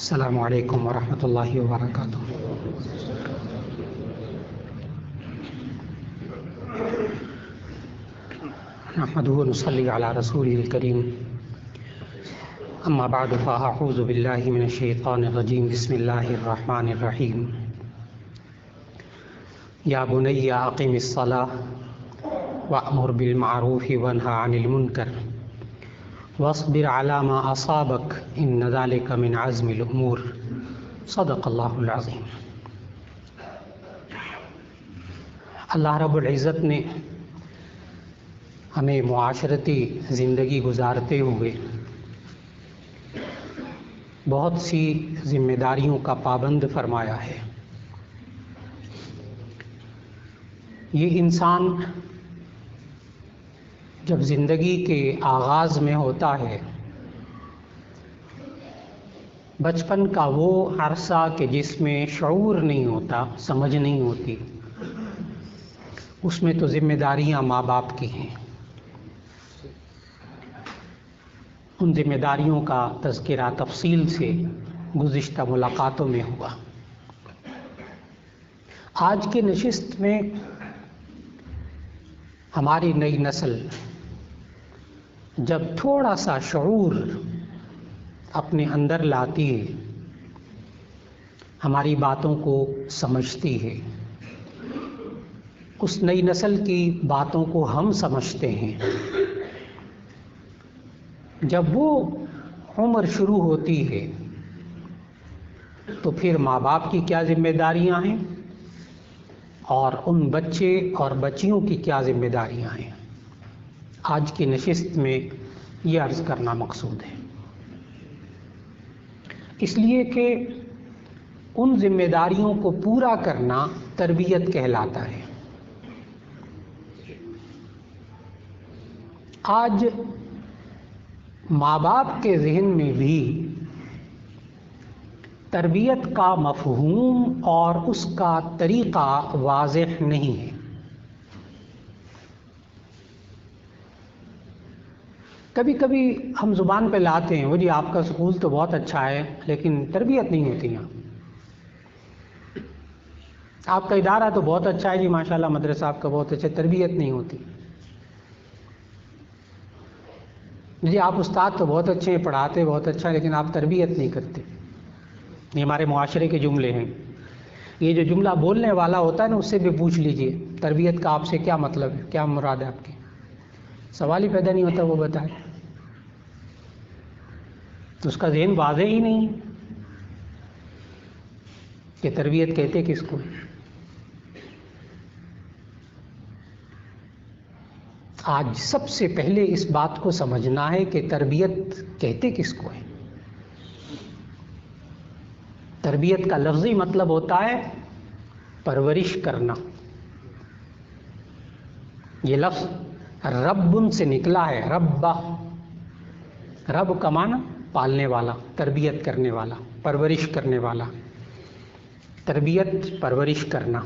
السلام علیکم ورحمۃ اللہ وبرکاتہ۔ نحمده ونصلي على رسوله الكريم، اما بعد فاعوذ باللہ من الشیطان الرجیم، بسم اللہ الرحمن الرحیم۔ یا بنی اقم الصلاة وأمر بالمعروف وانہى عن المنکر واصبر على ما أصابك إن ذلك من عزم الأمور، صدق اللہ العظیم۔ اللہ رب العزت نے ہمیں معاشرتی زندگی گزارتے ہوئے بہت سی ذمہ داریوں کا پابند فرمایا ہے۔ یہ انسان جب زندگی کے آغاز میں ہوتا ہے، بچپن کا وہ عرصہ کہ جس میں شعور نہیں ہوتا، سمجھ نہیں ہوتی، اس میں تو ذمہ داریاں ماں باپ کی ہیں۔ ان ذمہ داریوں کا تذکرہ تفصیل سے گزشتہ ملاقاتوں میں ہوا۔ آج کے نشست میں ہماری نئی نسل جب تھوڑا سا شعور اپنے اندر لاتی ہے، ہماری باتوں کو سمجھتی ہے، اس نئی نسل کی باتوں کو ہم سمجھتے ہیں۔ جب وہ عمر شروع ہوتی ہے تو پھر ماں باپ کی کیا ذمہ داریاں ہیں اور ان بچے اور بچیوں کی کیا ذمہ داریاں ہیں، آج کی نشست میں یہ عرض کرنا مقصود ہے۔ اس لیے کہ ان ذمہ داریوں کو پورا کرنا تربیت کہلاتا ہے۔ آج ماں باپ کے ذہن میں بھی تربیت کا مفہوم اور اس کا طریقہ واضح نہیں ہے۔ کبھی کبھی ہم زبان پہ لاتے ہیں، وہ جی آپ کا سکول تو بہت اچھا ہے لیکن تربیت نہیں ہوتی یہاں۔ آپ کا ادارہ تو بہت اچھا ہے جی، ماشاءاللہ مدرسہ آپ کا بہت اچھا ہے، تربیت نہیں ہوتی۔ جی آپ استاد تو بہت اچھے ہیں، پڑھاتے بہت اچھا ہے لیکن آپ تربیت نہیں کرتے۔ یہ ہمارے معاشرے کے جملے ہیں۔ یہ جو جملہ بولنے والا ہوتا ہے نا، اس سے بھی پوچھ لیجئے تربیت کا آپ سے کیا مطلب ہے، کیا مراد ہے آپ کی؟ سوال ہی پیدا نہیں ہوتا وہ بتائے، تو اس کا ذہن واضح ہی نہیں ہے کہ تربیت کہتے کس کو۔ آج سب سے پہلے اس بات کو سمجھنا ہے کہ تربیت کہتے کس کو ہے۔ تربیت کا لفظی مطلب ہوتا ہے پرورش کرنا۔ یہ لفظ رب سے نکلا ہے، رب کا معنی پالنے والا، تربیت کرنے والا، پرورش کرنے والا۔ تربیت پرورش کرنا،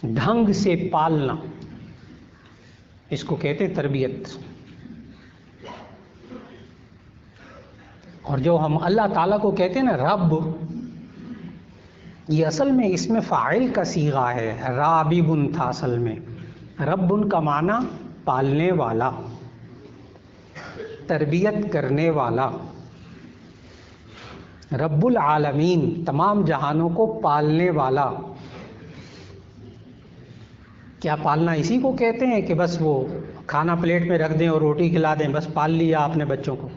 ڈھنگ سے پالنا، اس کو کہتے تربیت۔ اور جو ہم اللہ تعالیٰ کو کہتے ہیں نا رب، یہ اصل میں اس میں فاعل کا صیغہ ہے، راببن تھا اصل میں۔ ربن کا معنی پالنے والا، تربیت کرنے والا۔ رب العالمین، تمام جہانوں کو پالنے والا۔ کیا پالنا اسی کو کہتے ہیں کہ بس وہ کھانا پلیٹ میں رکھ دیں اور روٹی کھلا دیں، بس پال لیا آپ نے بچوں کو؟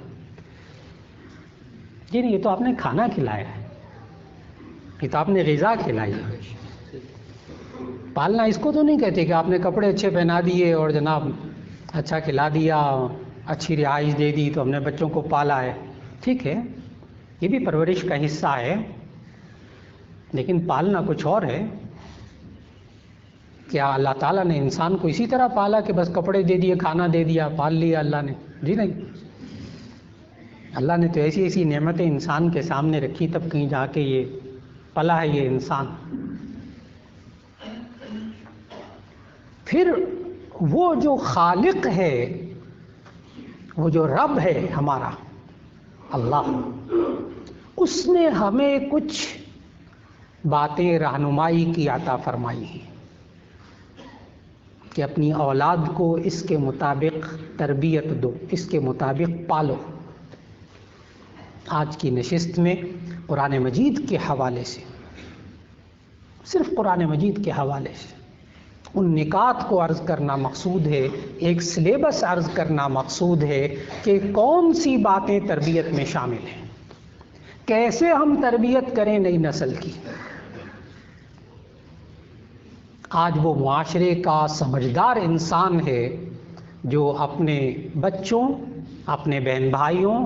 جی نہیں، یہ تو آپ نے کھانا کھلایا ہے، یہ تو آپ نے غذا کھلائی ہے۔ پالنا اس کو تو نہیں کہتے کہ آپ نے کپڑے اچھے پہنا دیے اور جناب اچھا کھلا دیا، اچھی رہائش دے دی تو ہم نے بچوں کو پالا ہے۔ ٹھیک ہے، یہ بھی پرورش کا حصہ ہے، لیکن پالنا کچھ اور ہے۔ کیا اللہ تعالیٰ نے انسان کو اسی طرح پالا کہ بس کپڑے دے دیے، کھانا دے دیا، پال لیا اللہ نے؟ جی نہیں، اللہ نے تو ایسی ایسی نعمتیں انسان کے سامنے رکھی، تب کہیں جا کے یہ پلا ہے یہ انسان۔ پھر وہ جو خالق ہے، وہ جو رب ہے ہمارا، اللہ اس نے ہمیں کچھ باتیں رہنمائی کی عطا فرمائی ہیں کہ اپنی اولاد کو اس کے مطابق تربیت دو، اس کے مطابق پالو۔ آج کی نشست میں قرآن مجید کے حوالے سے، صرف قرآن مجید کے حوالے سے ان نکات کو عرض کرنا مقصود ہے، ایک سلیبس عرض کرنا مقصود ہے کہ کون سی باتیں تربیت میں شامل ہیں، کیسے ہم تربیت کریں نئی نسل کی۔ آج وہ معاشرے کا سمجھدار انسان ہے جو اپنے بچوں، اپنے بہن بھائیوں،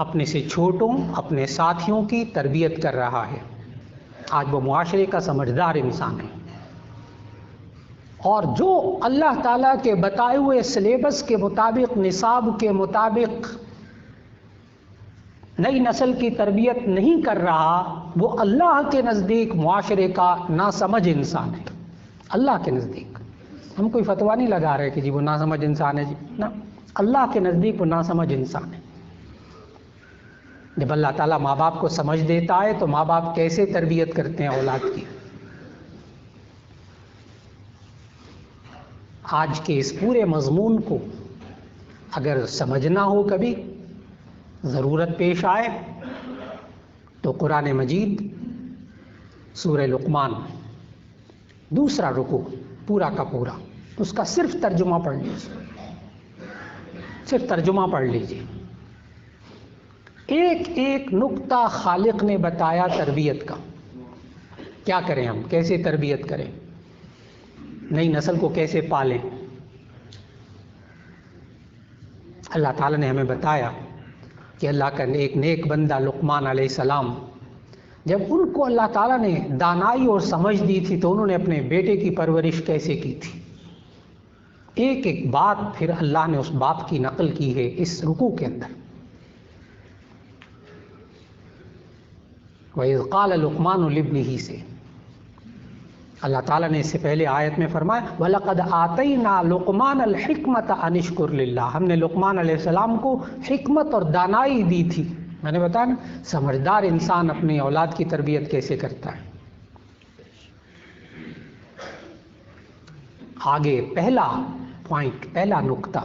اپنے سے چھوٹوں، اپنے ساتھیوں کی تربیت کر رہا ہے۔ آج وہ معاشرے کا سمجھدار انسان ہے، اور جو اللہ تعالیٰ کے بتائے ہوئے سلیبس کے مطابق، نصاب کے مطابق نئی نسل کی تربیت نہیں کر رہا، وہ اللہ کے نزدیک معاشرے کا ناسمجھ انسان ہے۔ اللہ کے نزدیک ہم کوئی فتویٰ نہیں لگا رہے کہ جی وہ ناسمجھ انسان ہے، جی نا، اللہ کے نزدیک وہ ناسمجھ انسان ہے۔ جب اللہ تعالیٰ ماں باپ کو سمجھ دیتا ہے تو ماں باپ کیسے تربیت کرتے ہیں اولاد کی۔ آج کے اس پورے مضمون کو اگر سمجھنا ہو، کبھی ضرورت پیش آئے، تو قرآن مجید سورہ لقمان دوسرا رکوع پورا کا پورا، اس کا صرف ترجمہ پڑھ لیجیے، صرف ترجمہ پڑھ لیجیے۔ ایک ایک نقطہ خالق نے بتایا تربیت کا، کیا کریں ہم، کیسے تربیت کریں، نئی نسل کو کیسے پالیں۔ اللہ تعالیٰ نے ہمیں بتایا کہ اللہ کا ایک نیک بندہ لقمان علیہ السلام، جب ان کو اللہ تعالیٰ نے دانائی اور سمجھ دی تھی تو انہوں نے اپنے بیٹے کی پرورش کیسے کی تھی۔ ایک ایک بات پھر اللہ نے اس باپ کی نقل کی ہے اس رکوع کے اندر۔ وَإِذْ قَالَ لُقْمَانُ لِابْنِهِ سے اللہ تعالیٰ نے اس سے پہلے آیت میں فرمایا وَلَقَدْ آتَيْنَا لُقْمَانَ الْحِكْمَةَ أَنِ اشْكُرْ لِلَّهِ، ہم نے لقمان علیہ السلام کو حکمت اور دانائی دی تھی۔ میں نے بتایا نا، سمجھدار انسان اپنی اولاد کی تربیت کیسے کرتا ہے۔ آگے پہلا پوائنٹ، پہلا نقطہ،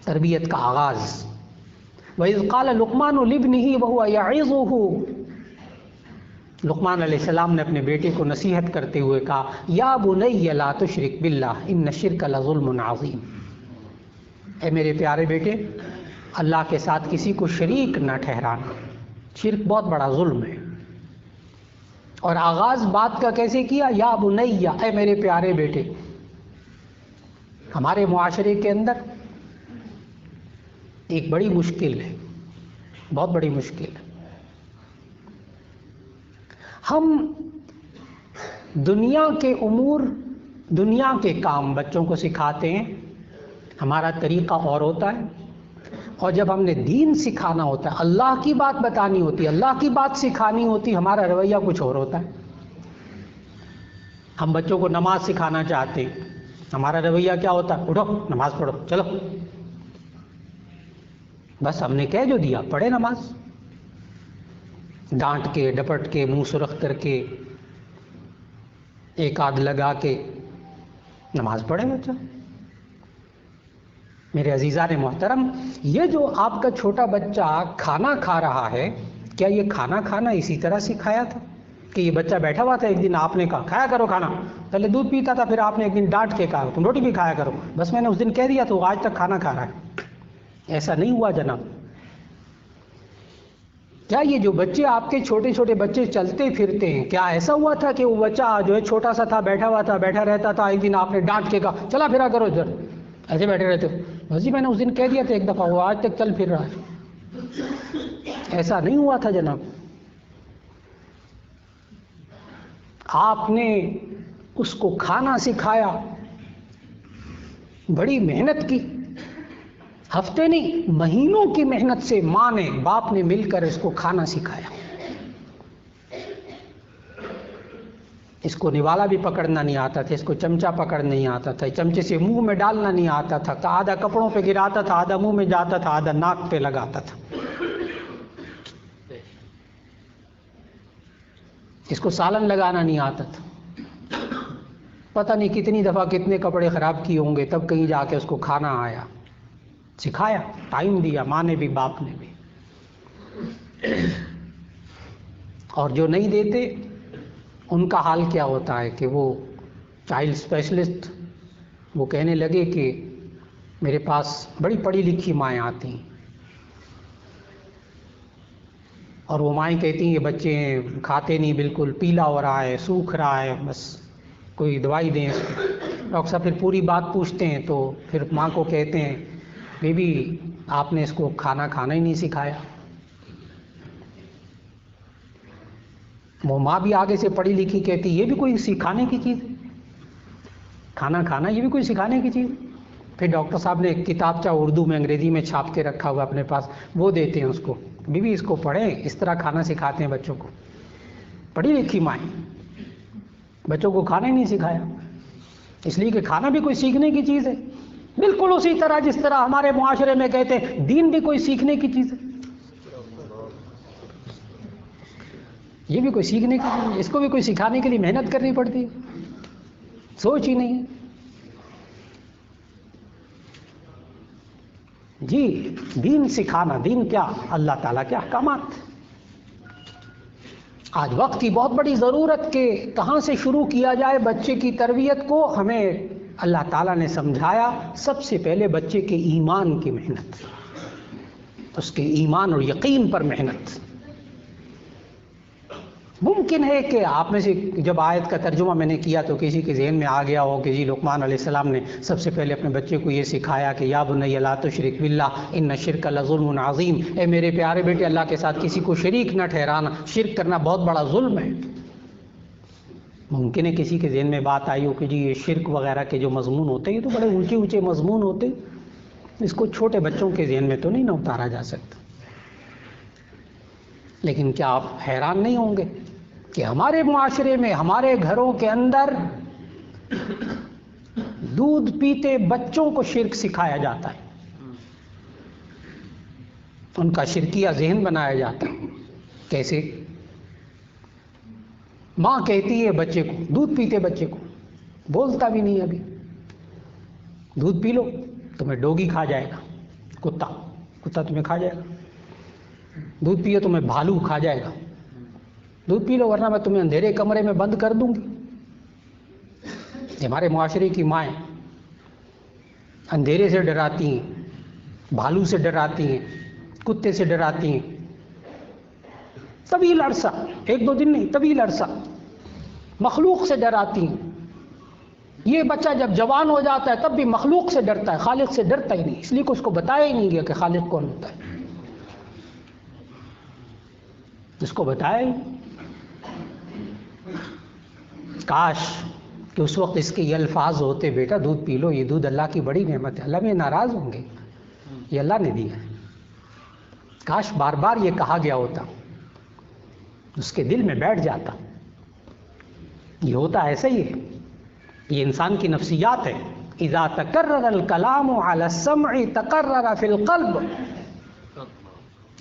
تربیت کا آغاز۔ وَإِذْ قَالَ لُقْمَانُ لِابْنِهِ وَهُوَ يَعِظُهُ، لقمان علیہ السلام نے اپنے بیٹے کو نصیحت کرتے ہوئے کہا یا بنی لا تشرک باللہ ان الشرک لظلم عظیم، اے میرے پیارے بیٹے، اللہ کے ساتھ کسی کو شریک نہ ٹھہرانا، شرک بہت بڑا ظلم ہے۔ اور آغاز بات کا کیسے کیا، یا بنی، اے میرے پیارے بیٹے۔ ہمارے معاشرے کے اندر ایک بڑی مشکل ہے، بہت بڑی مشکل ہے، ہم دنیا کے امور، دنیا کے کام بچوں کو سکھاتے ہیں، ہمارا طریقہ اور ہوتا ہے، اور جب ہم نے دین سکھانا ہوتا ہے، اللہ کی بات بتانی ہوتی ہے، اللہ کی بات سکھانی ہوتی، ہمارا رویہ کچھ اور ہوتا ہے۔ ہم بچوں کو نماز سکھانا چاہتے ہیں، ہمارا رویہ کیا ہوتا ہے، اٹھو نماز پڑھو، چلو، بس ہم نے کہہ جو دیا پڑھے نماز، ڈانٹ کے، ڈپٹ کے، منہ سرخ کر کے، ایک آدھ لگا کے نماز پڑھے بچہ۔ میرے عزیزان محترم، یہ جو آپ کا چھوٹا بچہ کھانا کھا رہا ہے، کیا یہ کھانا کھانا اسی طرح سکھایا تھا کہ یہ بچہ بیٹھا ہوا تھا، ایک دن آپ نے کہا کھایا کرو کھانا، پہلے دودھ پیتا تھا، پھر آپ نے ایک دن ڈانٹ کے کہا تم روٹی بھی کھایا کرو، بس میں نے اس دن کہہ دیا تو آج تک کھانا کھا رہا ہے؟ ایسا نہیں ہوا جناب۔ کیا یہ جو بچے آپ کے چھوٹے چھوٹے بچے چلتے پھرتے ہیں، کیا ایسا ہوا تھا کہ وہ بچہ جو ہے چھوٹا سا تھا، بیٹھا ہوا تھا، بیٹھا رہتا تھا، ایک دن آپ نے ڈانٹ کے کہا چلا پھرا کرو ادھر، ایسے بیٹھے رہتے ہو؟ بس جی میں نے اس دن کہہ دیا تھا ایک دفعہ، وہ آج تک چل پھر رہا ہے۔ ایسا نہیں ہوا تھا جناب، آپ نے اس کو کھانا سکھایا، بڑی محنت کی، ہفتے نہیں مہینوں کی محنت سے ماں نے، باپ نے مل کر اس کو کھانا سکھایا۔ اس کو نوالا بھی پکڑنا نہیں آتا تھا، اس کو چمچہ پکڑ نہیں آتا تھا، چمچے سے منہ میں ڈالنا نہیں آتا تھا، آدھا کپڑوں پہ گراتا تھا، آدھا منہ میں جاتا تھا، آدھا ناک پہ لگاتا تھا۔ اس کو سالن لگانا نہیں آتا تھا، پتہ نہیں کتنی دفعہ کتنے کپڑے خراب کیے ہوں گے، تب کہیں جا کے اس کو کھانا آیا، سکھایا، ٹائم دیا، ماں نے بھی باپ نے بھی۔ اور جو نہیں دیتے ان کا حال کیا ہوتا ہے کہ وہ چائلڈ اسپیشلسٹ وہ کہنے لگے کہ میرے پاس بڑی پڑھی لکھی مائیں آتی ہیں، اور وہ مائیں کہتی ہیں یہ بچے کھاتے نہیں، بالکل پیلا ہو رہا ہے، سوکھ رہا ہے، بس کوئی دوائی دیں اس کو۔ ڈاکٹر صاحب پھر پوری بات پوچھتے ہیں تو پھر ماں کو کہتے ہیں بیبی آپ نے اس کو کھانا ہی نہیں سکھایا۔ وہ ماں بھی آگے سے پڑھی لکھی کہتی یہ بھی کوئی سکھانے کی چیز ہے، کھانا یہ بھی کوئی سکھانے کی چیز۔ پھر ڈاکٹر صاحب نے ایک کتابچہ اردو میں انگریزی میں چھاپ کے رکھا ہوا اپنے پاس، وہ دیتے ہیں اس کو، بیوی اس کو پڑھیں، اس طرح کھانا سکھاتے ہیں بچوں کو۔ پڑھی لکھی مائیں بچوں کو کھانا ہی نہیں سکھایا، اس لیے کہ کھانا بھی کوئی سیکھنے کی چیز ہے، بالکل اسی طرح جس طرح ہمارے معاشرے میں کہتے ہیں دین بھی کوئی سیکھنے کی چیز ہے، یہ بھی کوئی سیکھنے کی چیز ہے، اس کو بھی کوئی سکھانے کے لیے محنت کرنی پڑتی ہے، سوچ ہی نہیں ہے۔ جی دین سکھانا، دین کیا؟ اللہ تعالیٰ کے احکامات۔ آج وقت کی بہت بڑی ضرورت کہ کہاں سے شروع کیا جائے بچے کی تربیت کو، ہمیں اللہ تعالیٰ نے سمجھایا سب سے پہلے بچے کے ایمان کی محنت، اس کے ایمان اور یقین پر محنت۔ ممکن ہے کہ آپ میں سے جب آیت کا ترجمہ میں نے کیا تو کسی کے ذہن میں آ گیا ہو کہ جی لقمان علیہ السلام نے سب سے پہلے اپنے بچے کو یہ سکھایا کہ یا بنی لا تشرک باللہ ان الشرک لظلم عظیم، اے میرے پیارے بیٹے اللہ کے ساتھ کسی کو شریک نہ ٹھہرانا، شرک کرنا بہت بڑا ظلم ہے۔ ممکن ہے کسی کے ذہن میں بات آئی ہو کہ جی یہ شرک وغیرہ کے جو مضمون ہوتے ہیں یہ تو بڑے اونچے اونچے مضمون ہوتے ہیں، اس کو چھوٹے بچوں کے ذہن میں تو نہیں نہ اتارا جا سکتا۔ لیکن کیا آپ حیران نہیں ہوں گے کہ ہمارے معاشرے میں، ہمارے گھروں کے اندر دودھ پیتے بچوں کو شرک سکھایا جاتا ہے، ان کا شرکیہ ذہن بنایا جاتا ہے۔ کیسے؟ ماں کہتی ہے بچے کو، دودھ پیتے بچے کو، بولتا بھی نہیں ابھی، دودھ پی لو تمہیں ڈوگی کھا جائے گا، کتا تمہیں کھا جائے گا، دودھ پیو تمہیں بھالو کھا جائے گا، دودھ پی لو ورنہ میں تمہیں اندھیرے کمرے میں بند کر دوں گی۔ ہمارے معاشرے کی مائیں اندھیرے سے ڈراتی ہیں، بھالو سے ڈراتی ہیں، کتے سے ڈراتی ہیں، طویل عرصہ، ایک دو دن نہیں، طویل عرصہ مخلوق سے ڈراتی ہیں۔ یہ بچہ جب جوان ہو جاتا ہے تب بھی مخلوق سے ڈرتا ہے، خالق سے ڈرتا ہی نہیں، اس لیے کہ اس کو بتایا ہی نہیں گیا کہ خالق کون ہوتا ہے، اس کو بتایا ہی۔ کاش کہ اس وقت اس کے یہ الفاظ ہوتے، بیٹا دودھ پی لو، یہ دودھ اللہ کی بڑی نعمت ہے، اللہ میں ناراض ہوں گے، یہ اللہ نے دیا ہے۔ کاش بار بار یہ کہا گیا ہوتا، اس کے دل میں بیٹھ جاتا۔ یہ ہوتا ایسا ہی ہے، یہ انسان کی نفسیات ہے۔ اذا تکرر الکلام علی السمع تقرر فی القلب،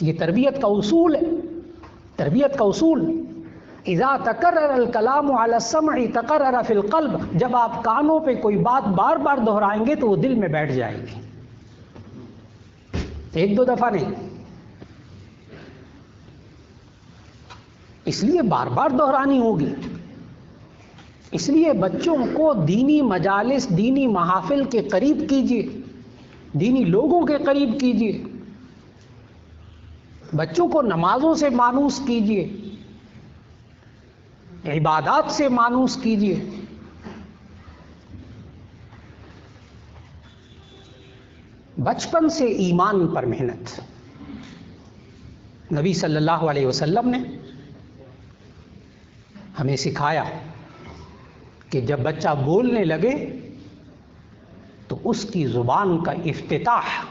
یہ تربیت کا اصول ہے، تربیت کا اصول۔ اذا تکرر الکلام علی السمع تقرر فی القلب، جب آپ کانوں پہ کوئی بات بار بار دہرائیں گے تو وہ دل میں بیٹھ جائے گی، ایک دو دفعہ نہیں، اس لیے بار بار دہرانی ہوگی۔ اس لیے بچوں کو دینی مجالس، دینی محافل کے قریب کیجیے، دینی لوگوں کے قریب کیجیے، بچوں کو نمازوں سے مانوس کیجیے، عبادات سے مانوس کیجیے۔ بچپن سے ایمان پر محنت۔ نبی صلی اللہ علیہ وسلم نے ہمیں سکھایا کہ جب بچہ بولنے لگے تو اس کی زبان کا افتتاح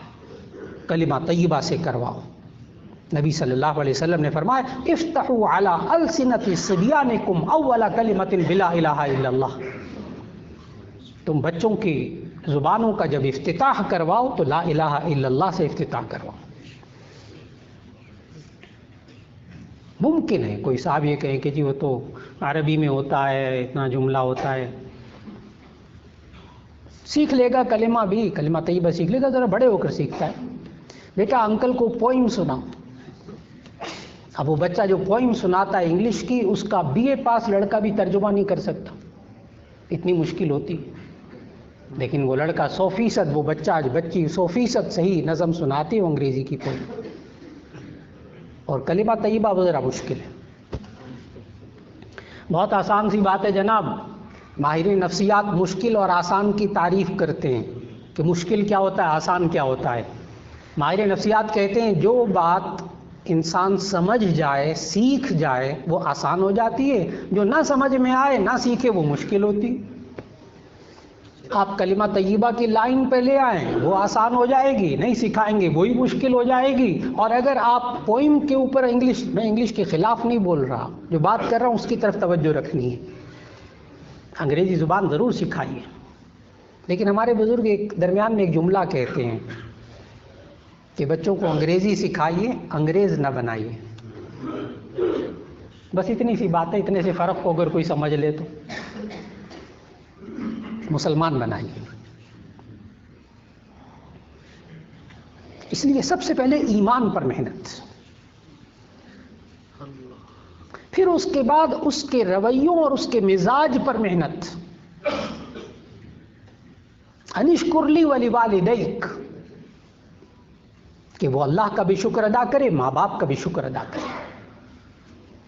کلمہ طیبہ سے کرواؤ۔ نبی صلی اللہ علیہ وسلم نے فرمایا افتحوا علی السنۃ صبیانکم اول کلمۃ بلا الہ الا اللہ، تم بچوں کی زبانوں کا جب افتتاح کرواؤ تو لا الہ الا اللہ سے افتتاح کرواؤ۔ ممکن ہے کوئی صاحب یہ کہیں کہ جی وہ تو عربی میں ہوتا ہے، اتنا جملہ ہوتا ہے، سیکھ لے گا کلمہ بھی، کلمہ طیبہ سیکھ لے گا، ذرا بڑے ہو کر سیکھتا ہے۔ بیٹا انکل کو پوئم سنا، اب وہ بچہ جو پوئم سناتا ہے انگلش کی، اس کا BA پاس لڑکا بھی ترجمہ نہیں کر سکتا، اتنی مشکل ہوتی ہے۔ لیکن وہ لڑکا 100%، وہ بچہ آج بچی 100% صحیح نظم سناتی وہ انگریزی کی پوئم، اور کلمہ طیبہ وہ ذرا مشکل ہے۔ بہت آسان سی بات ہے جناب، ماہر نفسیات مشکل اور آسان کی تعریف کرتے ہیں کہ مشکل کیا ہوتا ہے، آسان کیا ہوتا ہے۔ ماہر نفسیات کہتے ہیں جو بات انسان سمجھ جائے، سیکھ جائے، وہ آسان ہو جاتی ہے، جو نہ سمجھ میں آئے، نہ سیکھے، وہ مشکل ہوتی ہے۔ آپ کلمہ طیبہ کی لائن پہ لے آئیں وہ آسان ہو جائے گی، نہیں سکھائیں گے وہی مشکل ہو جائے گی۔ اور اگر آپ پوئم کے اوپر انگلش، میں انگلش کے خلاف نہیں بول رہا، جو بات کر رہا ہوں اس کی طرف توجہ رکھنی ہے، انگریزی زبان ضرور سکھائیے، لیکن ہمارے بزرگ ایک درمیان میں ایک جملہ کہتے ہیں کہ بچوں کو انگریزی سکھائیے، انگریز نہ بنائیے۔ بس اتنی سی بات ہے، اتنے سے فرق کو اگر کوئی سمجھ لے تو مسلمان بنائیے۔ اس لیے سب سے پہلے ایمان پر محنت، پھر اس کے بعد اس کے رویوں اور اس کے مزاج پر محنت۔ انشکر لی ولوالدیک، کہ وہ اللہ کا بھی شکر ادا کرے، ماں باپ کا بھی شکر ادا کرے،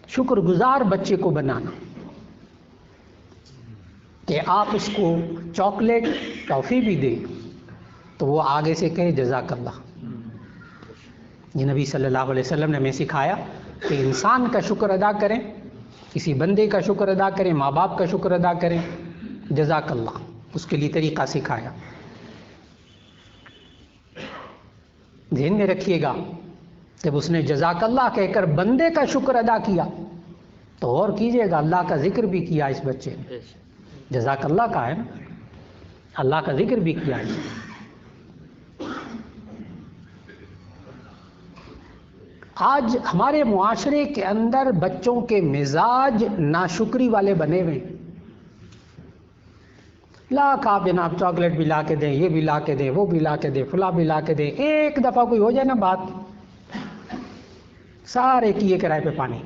شکر گزار بچے کو بنانا، کہ آپ اس کو چاکلیٹ ٹافی بھی دیں تو وہ آگے سے کہے جزاک اللہ۔ یہ نبی صلی اللہ علیہ وسلم نے ہمیں سکھایا کہ انسان کا شکر ادا کریں، کسی بندے کا شکر ادا کریں، ماں باپ کا شکر ادا کریں، جزاک اللہ، اس کے لیے طریقہ سکھایا۔ ذہن میں رکھیے گا، جب اس نے جزاک اللہ کہہ کر بندے کا شکر ادا کیا تو اور کیجئے گا، اللہ کا ذکر بھی کیا اس بچے نے، جزاک اللہ کا ہے نا، اللہ کا ذکر بھی کیا ہے۔ آج ہمارے معاشرے کے اندر بچوں کے مزاج ناشکری والے بنے ہوئے، لاکھ آپ جناب چاکلیٹ بھی لا کے دیں، یہ بھی لا کے دیں، وہ بھی لا کے دیں، فلاں بھی لا کے دیں، ایک دفعہ کوئی ہو جائے نا بات، سارے کیے کرائے پہ پانی،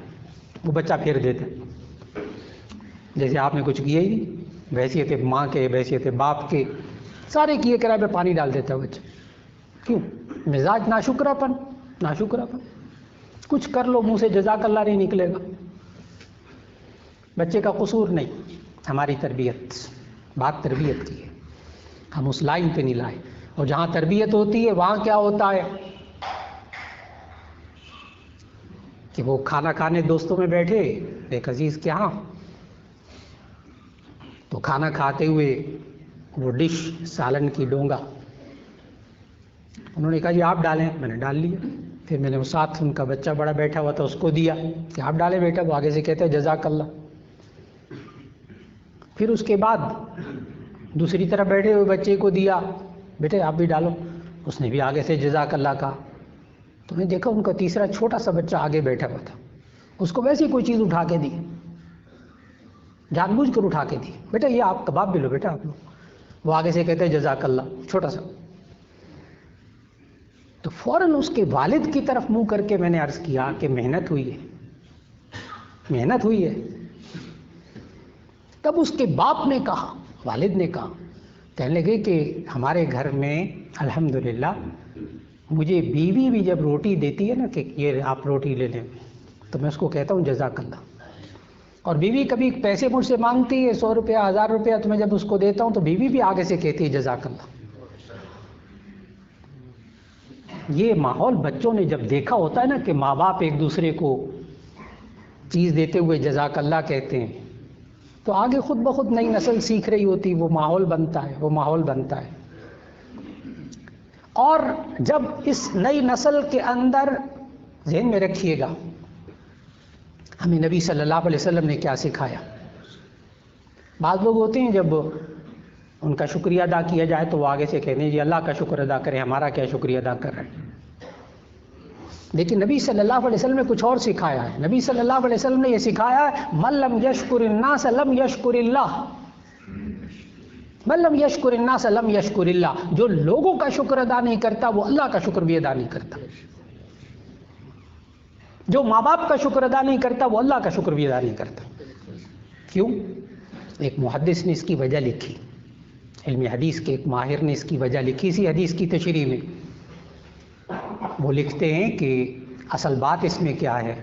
وہ بچہ پھیر دیتا ہے جیسے آپ نے کچھ کیا ہی نہیں، بحیثیت ماں کے، بحیثیت باپ کے، سارے کیے کرائے پہ پانی ڈال دیتا ہے بچہ۔ کیوں؟ مزاج ناشکراپن، ناشکراپن، کچھ کر لو منہ سے جزاک اللہ نہیں نکلے گا۔ بچے کا قصور نہیں، ہماری تربیت، بات تربیت کی ہے، ہم اس لائن پہ نہیں لائے۔ اور جہاں تربیت ہوتی ہے وہاں کیا ہوتا ہے کہ وہ کھانا کھانے دوستوں میں بیٹھے ایک عزیز کے ہاں، تو کھانا کھاتے ہوئے وہ ڈش سالن کی ڈونگا، انہوں نے کہا جی آپ ڈالیں، میں نے ڈال لیا، پھر میں نے وہ ساتھ ان کا بچہ بڑا بیٹھا ہوا تھا اس کو دیا کہ آپ ڈالیں بیٹا، وہ آگے سے کہتا ہے جزاک اللہ۔ پھر اس کے بعد دوسری طرف بیٹھے ہوئے بچے کو دیا، بیٹے آپ بھی ڈالو، اس نے بھی آگے سے جزاک اللہ کہا۔ تو میں نے دیکھا ان کا تیسرا چھوٹا سا بچہ آگے بیٹھا ہوا تھا، اس کو ویسے کوئی چیز اٹھا کے دی، جان بوجھ کر اٹھا کے دی، بیٹا یہ آپ کباب بھی لو بیٹا آپ لو، وہ آگے سے کہتے ہیں جزاک اللہ، چھوٹا سا۔ تو فوراً اس کے والد کی طرف منہ کر کے میں نے عرض کیا کہ محنت ہوئی ہے، محنت ہوئی ہے۔ تب اس کے باپ نے کہا، والد نے کہا، کہنے لگے کہ ہمارے گھر میں الحمدللہ مجھے بیوی بھی جب روٹی دیتی ہے نا کہ یہ آپ روٹی لے لیں، تو میں اس کو کہتا ہوں جزاک اللہ، اور بیوی کبھی پیسے مجھ سے مانگتی ہے 100 روپیہ 1000 روپیہ، تو میں جب اس کو دیتا ہوں تو بیوی بھی آگے سے کہتی ہے جزاک اللہ۔ یہ ماحول بچوں نے جب دیکھا ہوتا ہے نا کہ ماں باپ ایک دوسرے کو چیز دیتے ہوئے جزاک اللہ کہتے ہیں، تو آگے خود بخود نئی نسل سیکھ رہی ہوتی، وہ ماحول بنتا ہے، وہ ماحول بنتا ہے۔ اور جب اس نئی نسل کے اندر، ذہن میں رکھیے گا ہمیں نبی صلی اللہ علیہ وسلم نے کیا سکھایا۔ بعض لوگ ہوتے ہیں جب ان کا شکریہ ادا کیا جائے تو وہ آگے سے کہتے ہیں جی اللہ کا شکر ادا کریں، ہمارا کیا شکریہ ادا کر رہے ہیں۔ لیکن نبی صلی اللہ علیہ وسلم نے کچھ اور سکھایا ہے. نبی صلی اللہ علیہ وسلم نے یہ سکھایا ہے من لم یشکر الناس لم یشکر اللہ، من لم یشکر الناس لم یشکر اللہ. جو لوگوں کا شکر ادا نہیں کرتا وہ اللہ کا شکر بھی ادا نہیں کرتا. جو ماں باپ کا شکر ادا نہیں کرتا وہ اللہ کا شکر بھی ادا نہیں کرتا. کیوں؟ ایک محدث نے اس کی وجہ لکھی، علم حدیث کے ایک ماہر نے اس کی وجہ لکھی اسی حدیث کی تشریح میں. وہ لکھتے ہیں کہ اصل بات اس میں کیا ہے؟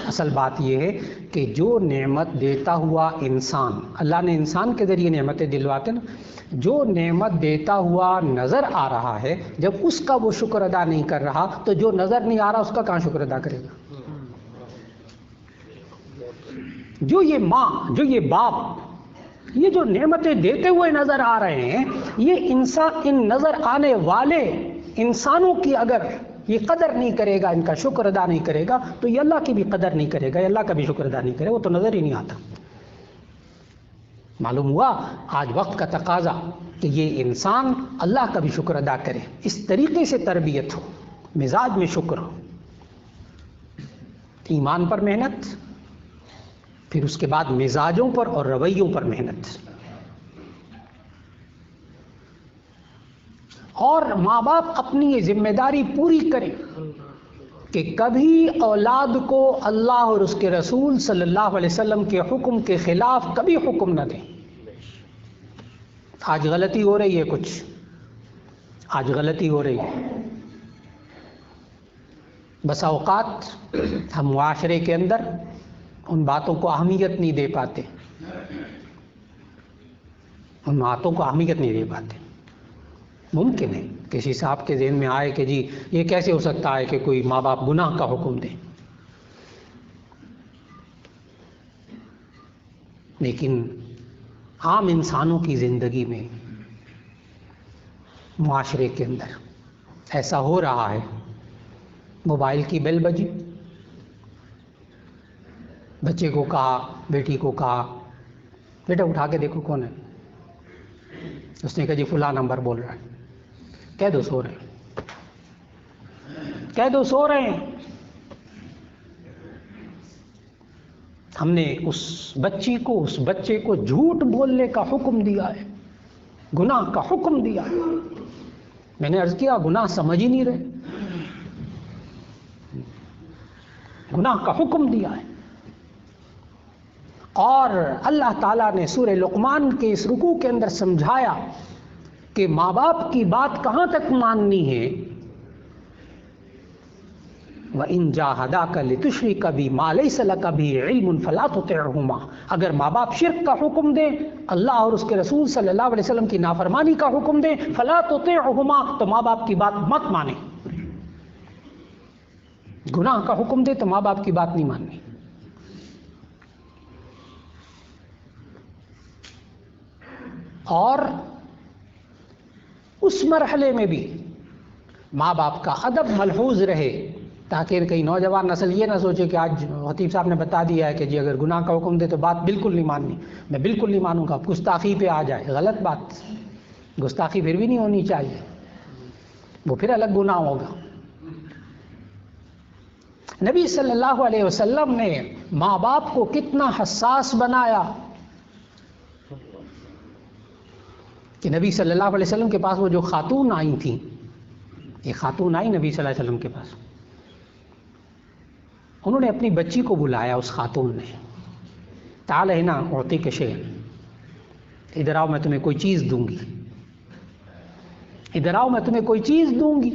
اصل بات یہ ہے کہ جو نعمت دیتا ہوا انسان، اللہ نے انسان کے ذریعے نعمتیں دلواتے نا، جو نعمت دیتا ہوا نظر آ رہا ہے جب اس کا وہ شکر ادا نہیں کر رہا تو جو نظر نہیں آ رہا اس کا کہاں شکر ادا کرے گا؟ جو یہ ماں، جو یہ باپ، یہ جو نعمتیں دیتے ہوئے نظر آ رہے ہیں، یہ انسان ان نظر آنے والے انسانوں کی اگر یہ قدر نہیں کرے گا، ان کا شکر ادا نہیں کرے گا تو یہ اللہ کی بھی قدر نہیں کرے گا، یہ اللہ کا بھی شکر ادا نہیں کرے گا، وہ تو نظر ہی نہیں آتا. معلوم ہوا آج وقت کا تقاضا کہ یہ انسان اللہ کا بھی شکر ادا کرے، اس طریقے سے تربیت ہو، مزاج میں شکر ہو، ایمان پر محنت، پھر اس کے بعد مزاجوں پر اور رویوں پر محنت. اور ماں باپ اپنی یہ ذمہ داری پوری کریں کہ کبھی اولاد کو اللہ اور اس کے رسول صلی اللہ علیہ وسلم کے حکم کے خلاف کبھی حکم نہ دیں. آج غلطی ہو رہی ہے، آج غلطی ہو رہی ہے. بسا اوقات ہم معاشرے کے اندر ان باتوں کو اہمیت نہیں دے پاتے، ان باتوں کو اہمیت نہیں دے پاتے. ممکن ہے کسی صاحب کے ذہن میں آئے کہ جی یہ کیسے ہو سکتا ہے کہ کوئی ماں باپ گناہ کا حکم دے، لیکن عام انسانوں کی زندگی میں، معاشرے کے اندر ایسا ہو رہا ہے. موبائل کی بیل بجی، بچے کو کہا، بیٹی کو کہا بیٹا اٹھا کے دیکھو کون ہے. اس نے کہا جی فلاں نمبر بول رہا ہے. کہہ دو سو رہے ہیں، کہہ دو سو رہے ہیں. ہم نے اس بچے کو جھوٹ بولنے کا حکم دیا ہے، گناہ کا حکم دیا ہے. میں نے عرض کیا گناہ سمجھ ہی نہیں رہے، گناہ کا حکم دیا ہے. اور اللہ تعالیٰ نے سورہ لقمان کے اس رکوع کے اندر سمجھایا کہ ماں باپ کی بات کہاں تک ماننی ہے. وَإِن جَاهَدَاكَ لِتُشْرِكَ بِي مَا لَيْسَ لَكَ بِهِ عِلْمٌ فَلَا تُطِعْهُمَا. اگر ماں باپ شرک کا حکم دیں، اللہ اور اس کے رسول صلی اللہ علیہ وسلم کی نافرمانی کا حکم دیں، فَلَا تُطِعْهُمَا، تو ماں باپ کی بات مت مانیں. گناہ کا حکم دے تو ماں باپ کی بات نہیں ماننی. اور اس مرحلے میں بھی ماں باپ کا ادب ملحوظ رہے تاکہ کئی نوجوان نسل یہ نہ سوچے کہ آج خطیب صاحب نے بتا دیا ہے کہ جی اگر گناہ کا حکم دے تو بات بالکل نہیں ماننی، میں بالکل نہیں مانوں گا، گستاخی پہ آ جائے. غلط بات، گستاخی پھر بھی نہیں ہونی چاہیے، وہ پھر الگ گناہ ہوگا. نبی صلی اللہ علیہ وسلم نے ماں باپ کو کتنا حساس بنایا کہ نبی صلی اللہ علیہ وسلم کے پاس وہ جو خاتون آئی تھیں، ایک خاتون آئی نبی صلی اللہ علیہ وسلم کے پاس، انہوں نے اپنی بچی کو بلایا. اس خاتون نے، تعال ہنا اعطیک شیء، ادھر آؤ میں تمہیں کوئی چیز دوں گی، ادھر آؤ میں تمہیں کوئی چیز دوں گی.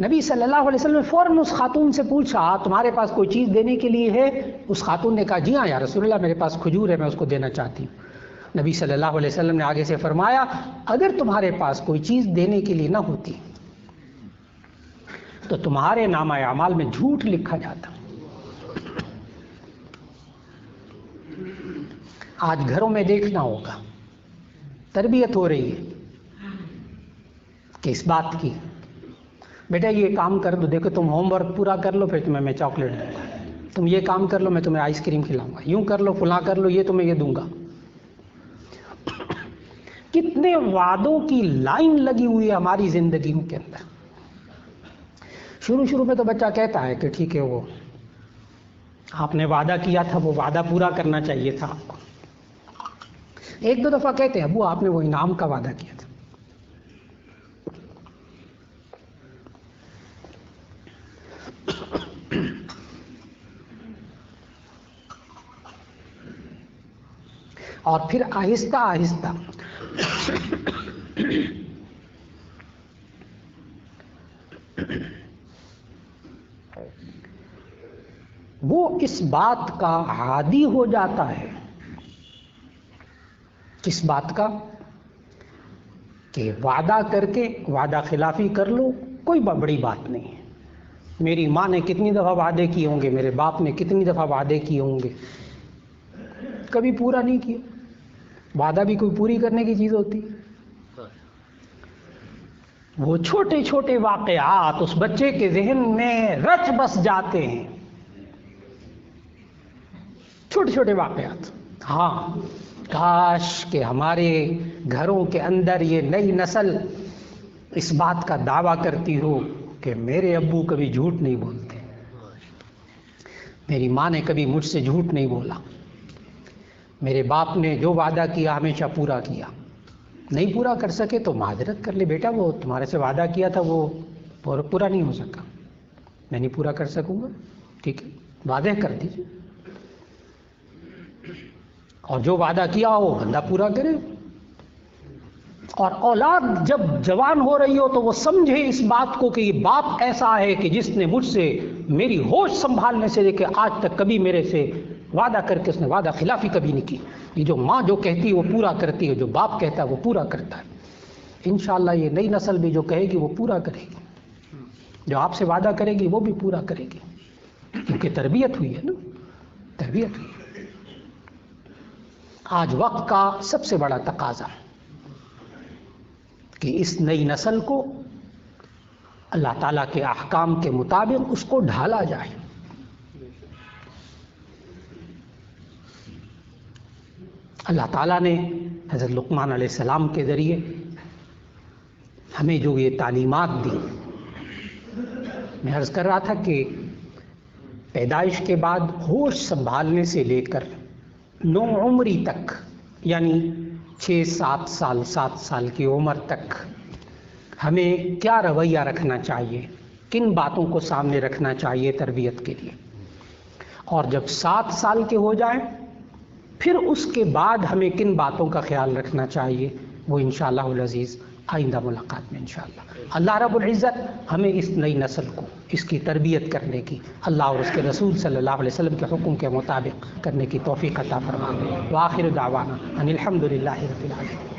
نبی صلی اللہ علیہ وسلم نے فوراً اس خاتون سے پوچھا تمہارے پاس کوئی چیز دینے کے لیے ہے؟ اس خاتون نے کہا جی ہاں یا رسول اللہ، میرے پاس کھجور ہے، میں اس کو دینا چاہتی ہوں. نبی صلی اللہ علیہ وسلم نے آگے سے فرمایا اگر تمہارے پاس کوئی چیز دینے کے لیے نہ ہوتی تو تمہارے نامہ اعمال میں جھوٹ لکھا جاتا. آج گھروں میں دیکھنا ہوگا، تربیت ہو رہی ہے کہ اس بات کی بیٹا یہ کام کر دو، دیکھو تم ہوم ورک پورا کر لو پھر تمہیں میں چاکلیٹ دوں گا، تم یہ کام کر لو میں تمہیں آئس کریم کھلاؤں گا، یوں کر لو فلاں کر لو یہ تمہیں یہ دوں گا. کتنے وعدوں کی لائن لگی ہوئی ہے ہماری زندگیوں کے اندر. شروع میں تو بچہ کہتا ہے کہ ٹھیک ہے وہ آپ نے وعدہ کیا تھا وہ وعدہ پورا کرنا چاہیے تھا آپ کو. ایک دو دفعہ کہتے ہیں ابو آپ نے وہ انعام کا وعدہ کیا تھا. اور پھر آہستہ آہستہ وہ اس بات کا عادی ہو جاتا ہے. کس بات کا؟ کہ وعدہ کر کے وعدہ خلافی کر لو کوئی بڑی بات نہیں ہے. میری ماں نے کتنی دفعہ وعدے کیے ہوں گے، میرے باپ نے کتنی دفعہ وعدے کیے ہوں گے، کبھی پورا نہیں کیا. وعدہ بھی کوئی پوری کرنے کی چیز ہوتی ہے. وہ چھوٹے چھوٹے واقعات اس بچے کے ذہن میں رچ بس جاتے ہیں. چھوٹے چھوٹے واقعات. ہاں کاش کہ ہمارے گھروں کے اندر یہ نئی نسل اس بات کا دعویٰ کرتی ہو کہ میرے ابو کبھی جھوٹ نہیں بولتے، میری ماں نے کبھی مجھ سے جھوٹ نہیں بولا، میرے باپ نے جو وعدہ کیا ہمیشہ پورا کیا. نہیں پورا کر سکے تو معذرت کر لے، بیٹا وہ تمہارے سے وعدہ کیا تھا وہ پورا نہیں ہو سکا، میں نہیں پورا کر سکوں گا، ٹھیک ہے واضح کر دیجیے. اور جو وعدہ کیا ہو بندہ پورا کرے. اور اولاد جب جوان ہو رہی ہو تو وہ سمجھے اس بات کو کہ یہ باپ ایسا ہے کہ جس نے مجھ سے میری ہوش سنبھالنے سے لے کے آج تک کبھی میرے سے وعدہ کر کے اس نے وعدہ خلافی کبھی نہیں کی. یہ جو ماں جو کہتی ہے وہ پورا کرتی ہے، جو باپ کہتا ہے وہ پورا کرتا ہے. انشاءاللہ یہ نئی نسل بھی جو کہے گی وہ پورا کرے گی، جو آپ سے وعدہ کرے گی وہ بھی پورا کرے گی، کیونکہ تربیت ہوئی ہے نا، تربیت ہوئی. آج وقت کا سب سے بڑا تقاضا کہ اس نئی نسل کو اللہ تعالیٰ کے احکام کے مطابق اس کو ڈھالا جائے. اللہ تعالیٰ نے حضرت لقمان علیہ السلام کے ذریعے ہمیں جو یہ تعلیمات دی، میں عرض کر رہا تھا کہ پیدائش کے بعد ہوش سنبھالنے سے لے کر نو عمری تک، یعنی 6-7 سال 7 سال کی عمر تک ہمیں کیا رویہ رکھنا چاہیے، کن باتوں کو سامنے رکھنا چاہیے تربیت کے لیے. اور جب 7 سال کے ہو جائیں پھر اس کے بعد ہمیں کن باتوں کا خیال رکھنا چاہیے، وہ انشاءاللہ العزیز آئندہ ملاقات میں انشاءاللہ. اللہ رب العزت ہمیں اس نئی نسل کو اس کی تربیت کرنے کی، اللہ اور اس کے رسول صلی اللہ علیہ وسلم کے حکم کے مطابق کرنے کی توفیق عطا فرمائے. وآخر دعوانا ان الحمد للہ رب العالمین.